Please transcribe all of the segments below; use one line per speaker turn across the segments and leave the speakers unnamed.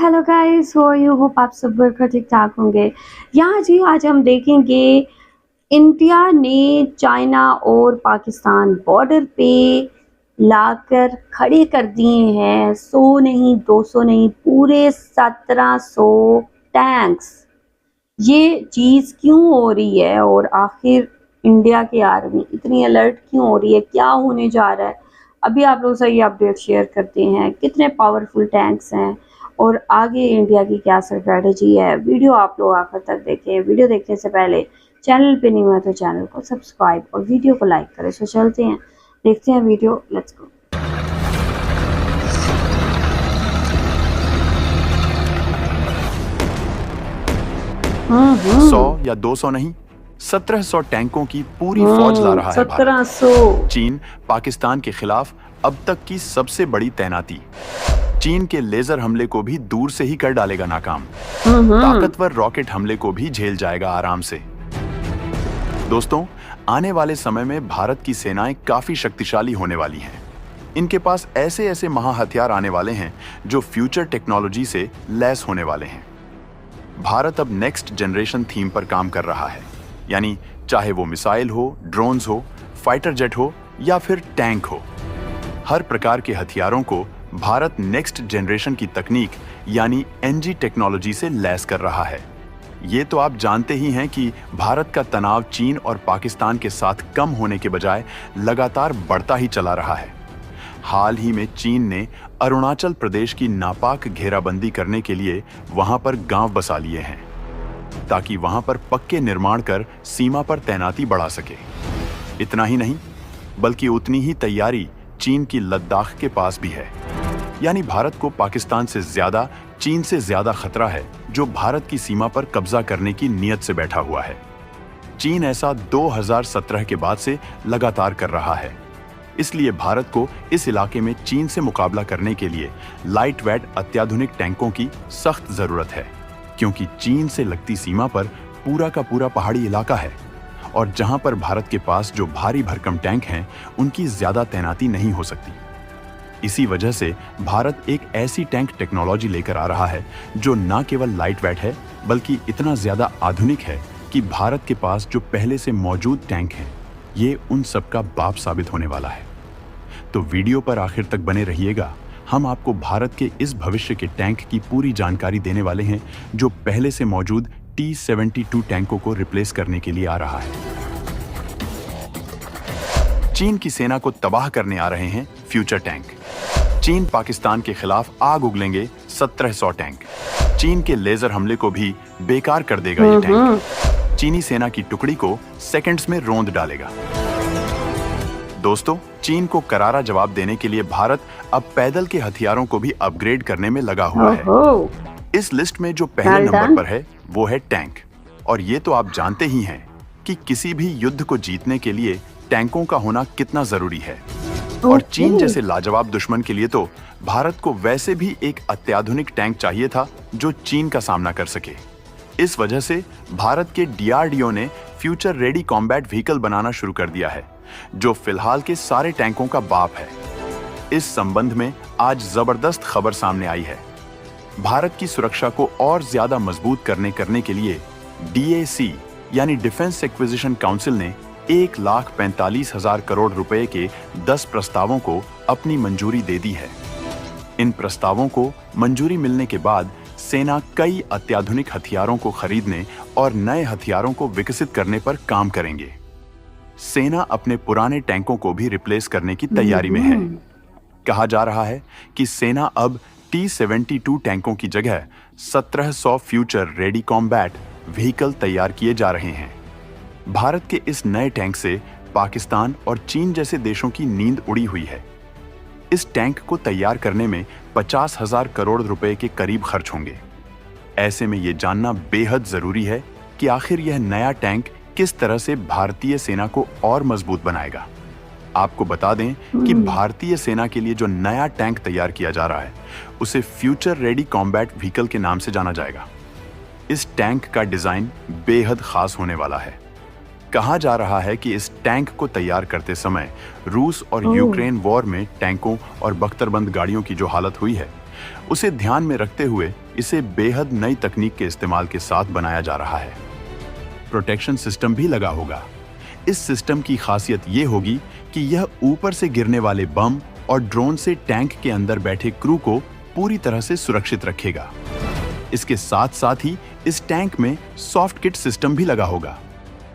Hello guys, हो you hope आप सब बिल्कुल ठीक ठाक होंगे। यहाँ जी आज हम देखेंगे इंडिया ने चाइना और पाकिस्तान बॉर्डर पे लाकर खड़े कर दिए हैं 100 नहीं 200 नहीं पूरे 1700 टैंक्स। ये चीज़ क्यों हो रही है और आखिर इंडिया की आर्मी इतनी अलर्ट क्यों हो रही है, क्या होने जा रहा है? अभी आप लोग से ये अपडेट शेयर करते हैं कितने पावरफुल टैंक्स हैं और आगे इंडिया की क्या स्ट्रेटजी है। वीडियो आप लोग आखिर तक देखें। वीडियो देखने से पहले चैनल पे नहीं हुआ तो चैनल को सब्सक्राइब और वीडियो को लाइक करें। तो चलते हैं, देखते हैं वीडियो, लेट्स गो।
100 या 200 नहीं, 1700 टैंकों की पूरी फौज ला रहा है भारत।
1700।
चीन पाकिस्तान के खिलाफ अब तक की सबसे बड़ी तैनाती। चीन के लेजर हमले को भी दूर से ही कर डालेगा नाकाम। ताकतवर रॉकेट हमले को भी झेल जाएगा आराम से। दोस्तों, आने वाले समय में भारत की सेनाएं काफी शक्तिशाली होने वाली हैं। इनके पास ऐसे ऐसे महाहथियार आने वाले हैं जो फ्यूचर टेक्नोलॉजी से लैस होने वाले हैं। भारत अब नेक्स्ट जनरेशन थीम पर काम कर रहा है, यानी चाहे वो मिसाइल हो, ड्रोन्स हो, फाइटर जेट हो या फिर टैंक हो, हर प्रकार के हथियारों को भारत नेक्स्ट जनरेशन की तकनीक यानी एनजी टेक्नोलॉजी से लैस कर रहा है। ये तो आप जानते ही हैं कि भारत का तनाव चीन और पाकिस्तान के साथ कम होने के बजाय लगातार बढ़ता ही चला रहा है। हाल ही में चीन ने अरुणाचल प्रदेश की नापाक घेराबंदी करने के लिए वहां पर गांव बसा लिए हैं, ताकि वहां पर पक्के निर्माण कर सीमा पर तैनाती बढ़ा सके। इतना ही नहीं, बल्कि उतनी ही तैयारी चीन की लद्दाख के पास भी है। यानी भारत को पाकिस्तान से ज्यादा, चीन से ज्यादा खतरा है, जो भारत की सीमा पर कब्जा करने की नीयत से बैठा हुआ है। चीन ऐसा 2017 के बाद से लगातार कर रहा है। इसलिए भारत को इस इलाके में चीन से मुकाबला करने के लिए लाइट वेट अत्याधुनिक टैंकों की सख्त जरूरत है, क्योंकि चीन से लगती सीमा पर पूरा का पूरा पहाड़ी इलाका है और जहां पर भारत के पास जो भारी भरकम टैंक हैं, उनकी ज्यादा तैनाती नहीं हो सकती। इसी वजह से भारत एक ऐसी टैंक टेक्नोलॉजी लेकर आ रहा है जो न केवल लाइट वेट है, बल्कि इतना ज्यादा आधुनिक है कि भारत के पास जो पहले से मौजूद टैंक हैं, ये उन सब का बाप साबित होने वाला है। तो वीडियो पर आखिर तक बने रहिएगा। हम आपको भारत के इस भविष्य के टैंक की पूरी जानकारी देने वाले हैं, जो पहले से मौजूद T-72 टैंकों को रिप्लेस करने के लिए आ रहा है। चीन की सेना को तबाह करने आ रहे हैं फ्यूचर टैंक। चीन पाकिस्तान के खिलाफ आग उगलेंगे 1700 टैंक। चीन के लेजर हमले को भी बेकार कर देगा ये टैंक। चीनी सेना की टुकड़ी को सेकंड्स में रौंद डालेगा। दोस्तों, चीन को करारा जवाब देने के लिए भारत अब पैदल के हथियारों को भी अपग्रेड करने में लगा हुआ है। इस लिस्ट में जो पहले नंबर पर है वो है टैंक। और ये तो आप जानते ही हैं कि किसी भी युद्ध को जीतने के लिए टैंकों का होना कितना जरूरी है। और चीन जैसे लाजवाब दुश्मन के लिए तो भारत को वैसे भी एक अत्याधुनिक टैंक चाहिए था जो चीन का सामना कर सके। इस वजह से भारत के DRDO ने फ्यूचर रेडी कॉम्बैट व्हीकल बनाना शुरू कर दिया है, जो फिलहाल के सारे टैंकों का बाप है। इस संबंध में आज जबरदस्त खबर सामने आई है। भारत की सुरक्षा को और ज्यादा मजबूत करने के लिए DAC यानी डिफेंस एक्विजिशन काउंसिल ने 1,45,000 करोड़ रुपए के 10 प्रस्तावों को अपनी मंजूरी दे दी है। इन प्रस्तावों को मंजूरी मिलने के बाद सेना कई अत्याधुनिक हथियारों को खरीदने और नए हथियारों को विकसित करने पर काम करेंगे। सेना अपने पुराने टैंकों को भी रिप्लेस करने की तैयारी में है। कहा जा रहा है कि सेना अब T-72 टैंकों की जगह 1700 फ्यूचर रेडी कॉम्बैट व्हीकल तैयार किए जा रहे हैं। भारत के इस नए टैंक से पाकिस्तान और चीन जैसे देशों की नींद उड़ी हुई है। इस टैंक को तैयार करने में 50,000 करोड़ रुपए के करीब खर्च होंगे। ऐसे में यह जानना बेहद जरूरी है कि आखिर यह नया टैंक किस तरह से भारतीय सेना को और मजबूत बनाएगा। आपको बता दें कि भारतीय सेना के लिए जो नया टैंक तैयार किया जा रहा है, उसे फ्यूचर रेडी कॉम्बैट व्हीकल के नाम से जाना जाएगा। इस टैंक का डिजाइन बेहद खास होने वाला है। कहा जा रहा है कि इस टैंक को तैयार करते समय रूस और यूक्रेन वॉर में टैंकों और बख्तरबंद गाड़ियों की जो हालत हुई है, उसे ध्यान में रखते हुए इसे बेहद नई तकनीक के इस्तेमाल के साथ बनाया जा रहा है। प्रोटेक्शन सिस्टम भी लगा होगा। इस सिस्टम की खासियत ये होगी कि यह ऊपर से गिरने वाले बम और ड्रोन से टैंक के अंदर बैठे क्रू को पूरी तरह से सुरक्षित रखेगा। इसके साथ साथ ही इस टैंक में सॉफ्ट किट सिस्टम भी लगा होगा।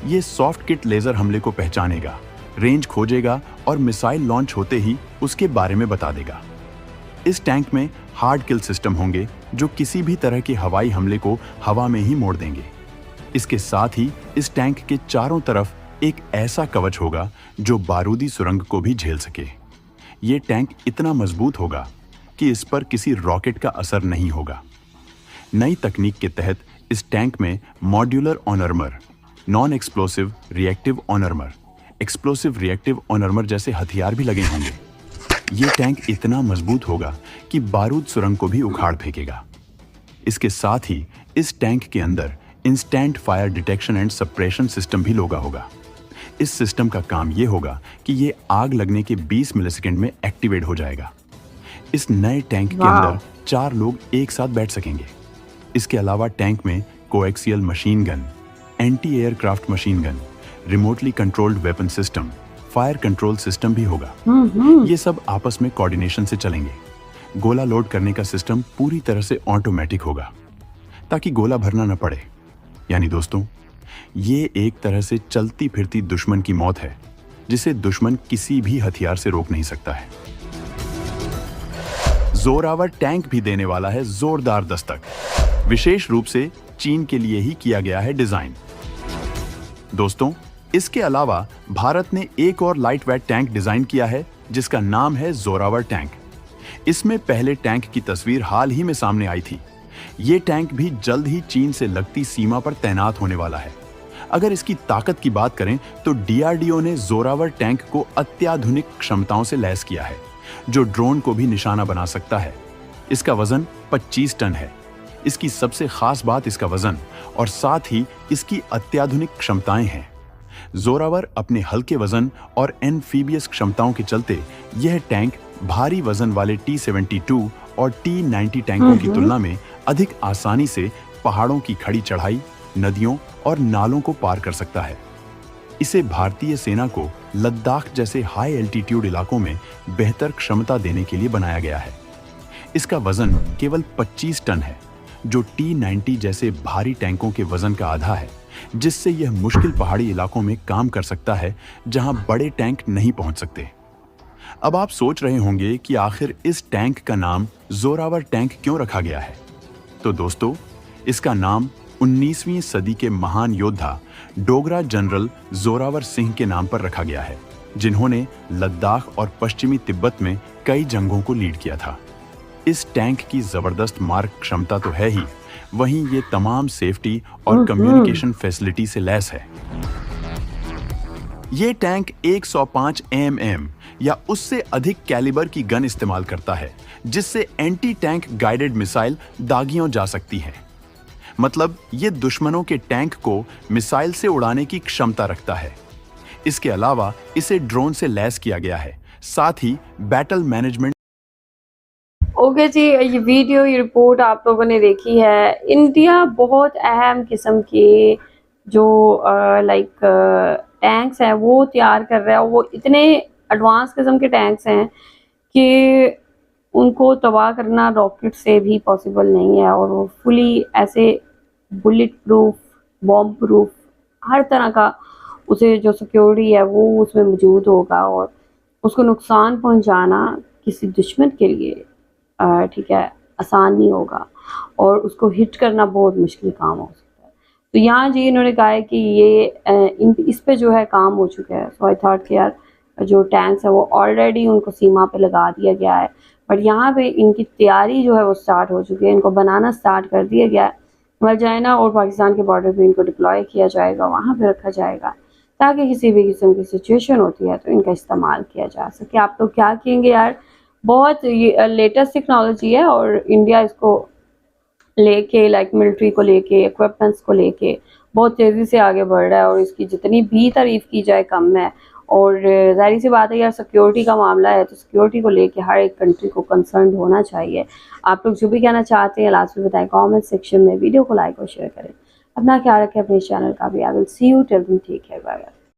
ये सॉफ्ट किट लेजर हमले को पहचानेगा, रेंज खोजेगा और मिसाइल लॉन्च होते ही उसके बारे में बता देगा। इस टैंक में हार्ड किल सिस्टम होंगे जो किसी भी तरह के हवाई हमले को हवा में ही मोड़ देंगे। इसके साथ ही इस टैंक के चारों तरफ एक ऐसा कवच होगा जो बारूदी सुरंग को भी झेल सके। ये टैंक इतना मजबूत होगा कि इस पर किसी रॉकेट का असर नहीं होगा। नई तकनीक के तहत इस टैंक में modular armour, non explosive reactive armour, explosive reactive armour जैसे हथियार भी लगे होंगे। ये टैंक इतना मजबूत होगा कि बारूद सुरंग को भी उखाड़ फेंकेगा। इसके साथ ही इस टैंक के अंदर instant fire detection and suppression system भी लगा होगा। इस सिस्टम का काम ये होगा कि ये आग लगने के 20 मिलीसेकंड में एक्टिवेट हो जाएगा। इस नए टैंक के अंदर 4 लोग एक साथ बैठ सकेंगे। इसके अलावा टैंक में coaxial machine gun, anti aircraft machine gun, remotely controlled weapon system, fire control system भी होगा। ये सब आपस में कोऑर्डिनेशन से चलेंगे। गोला लोड करने का सिस्टम पूरी तरह से ऑटोमेटिक होगा ताकि गोला भरना न पड़े। यानी दोस्तों, ये एक तरह से चलती फिरती दुश्मन की मौत है जिसे दुश्मन किसी भी हथियार से रोक नहीं सकता है। जोरावर टैंक भी देने वाला है जोरदार दस्तक। विशेष रूप से चीन के लिए ही किया गया है डिजाइन। दोस्तों, इसके अलावा भारत ने एक और लाइट वेट टैंक डिजाइन किया है जिसका नाम है जोरावर टैंक। इसमें पहले टैंक की तस्वीर हाल ही में सामने आई थी। ये टैंक भी जल्द ही चीन से लगती सीमा पर तैनात होने वाला है। अगर इसकी ताकत की बात करें तो डीआरडीओ ने जोरावर टैंक को अत्याधुनिक क्षमताओं से लैस किया है जो ड्रोन को भी निशाना बना सकता है। इसका वजन 25 टन है। इसकी सबसे खास बात इसका वजन और साथ ही इसकी अत्याधुनिक क्षमताएं हैं। जोरावर अपने हल्के वजन और एम्फीबियस क्षमताओं के चलते यह टैंक भारी वजन वाले T-72 और T-90 टैंकों की तुलना में अधिक आसानी से पहाड़ों की खड़ी चढ़ाई, नदियों और नालों को पार कर सकता है। इसे भारतीय सेना को लद्दाख जैसे हाई एल्टीट्यूड इलाकों में बेहतर क्षमता देने के लिए बनाया गया है। इसका वजन केवल 25 टन है जो T-90 जैसे भारी टैंकों के वजन का आधा है, जिससे यह मुश्किल पहाड़ी इलाकों में काम कर सकता है जहां बड़े टैंक नहीं पहुंच सकते। अब आप सोच रहे होंगे कि आखिर इस टैंक का नाम जोरावर टैंक क्यों रखा गया है? तो दोस्तों, इसका नाम 19वीं सदी के महान योद्धा डोगरा जनरल जोरावर सिंह के नाम पर रखा गया है, जिन्होंने लद्दाख और पश्चिमी तिब्बत में कई जंगों को लीड किया था। इस टैंक की जबरदस्त मार्ग क्षमता तो है ही, वहीं ये तमाम सेफ्टी और कम्युनिकेशन फैसिलिटी से लैस है। ये टैंक 105 mm या उससे अधिक कैलिबर की गन इस्तेमाल करता है, जिससे एंटी टैंक गाइडेड मिसाइल दागियों जा सकती है। मतलब ये दुश्मनों के टैंक को मिसाइल से उड़ाने की क्षमता रखता है। इसके अलावा इसे ड्रोन से लैस किया गया है, साथ ही बैटल मैनेजमेंट।
ओके जी, ये वीडियो, ये रिपोर्ट आप लोगों ने देखी है। इंडिया बहुत अहम किस्म के जो टैंक्स हैं वो तैयार कर रहा है, और वो इतने एडवांस किस्म के टैंक्स हैं कि उनको तबाह करना रॉकेट से भी पॉसिबल नहीं है, और वो फुली ऐसे बुलेट प्रूफ, बॉम्ब प्रूफ, हर तरह का उसे जो सिक्योरिटी है वो उसमें मौजूद होगा, और उसको नुकसान पहुंचाना किसी दुश्मन के लिए ठीक है आसान नहीं होगा, और उसको हिट करना बहुत मुश्किल काम हो सकता है। तो यहाँ जी इन्होंने कहा है कि ये इस पे जो है काम हो चुका है। सो आई थॉट कि यार जो टैंक्स है वो ऑलरेडी उनको सीमा पे लगा दिया गया है, बट यहाँ पे इनकी तैयारी जो है वो स्टार्ट हो चुकी है, इनको बनाना स्टार्ट कर दिया गया है। वह चाइना और पाकिस्तान के बॉर्डर पे इनको डिप्लॉय किया जाएगा, वहाँ पे रखा जाएगा ताकि किसी भी किस्म की सिचुएशन होती है तो इनका इस्तेमाल किया जा सके। आप लोग क्या कहेंगे यार? बहुत लेटेस्ट टेक्नोलॉजी है, और इंडिया इसको लेके मिलिट्री को लेके, इक्विपमेंट्स को लेके बहुत तेज़ी से आगे बढ़ रहा है, और इसकी जितनी भी तारीफ़ की जाए कम है। और ज़ाहिर सी बात है यार, सिक्योरिटी का मामला है तो सिक्योरिटी को लेके हर एक कंट्री को कंसर्न होना चाहिए। आप लोग जो भी कहना चाहते हैं लास्ट में बताएं कमेंट सेक्शन में। वीडियो को लाइक और शेयर करें। अपना ख्याल रखें, अपने चैनल का भी। I will see you till then, take care, bye bye.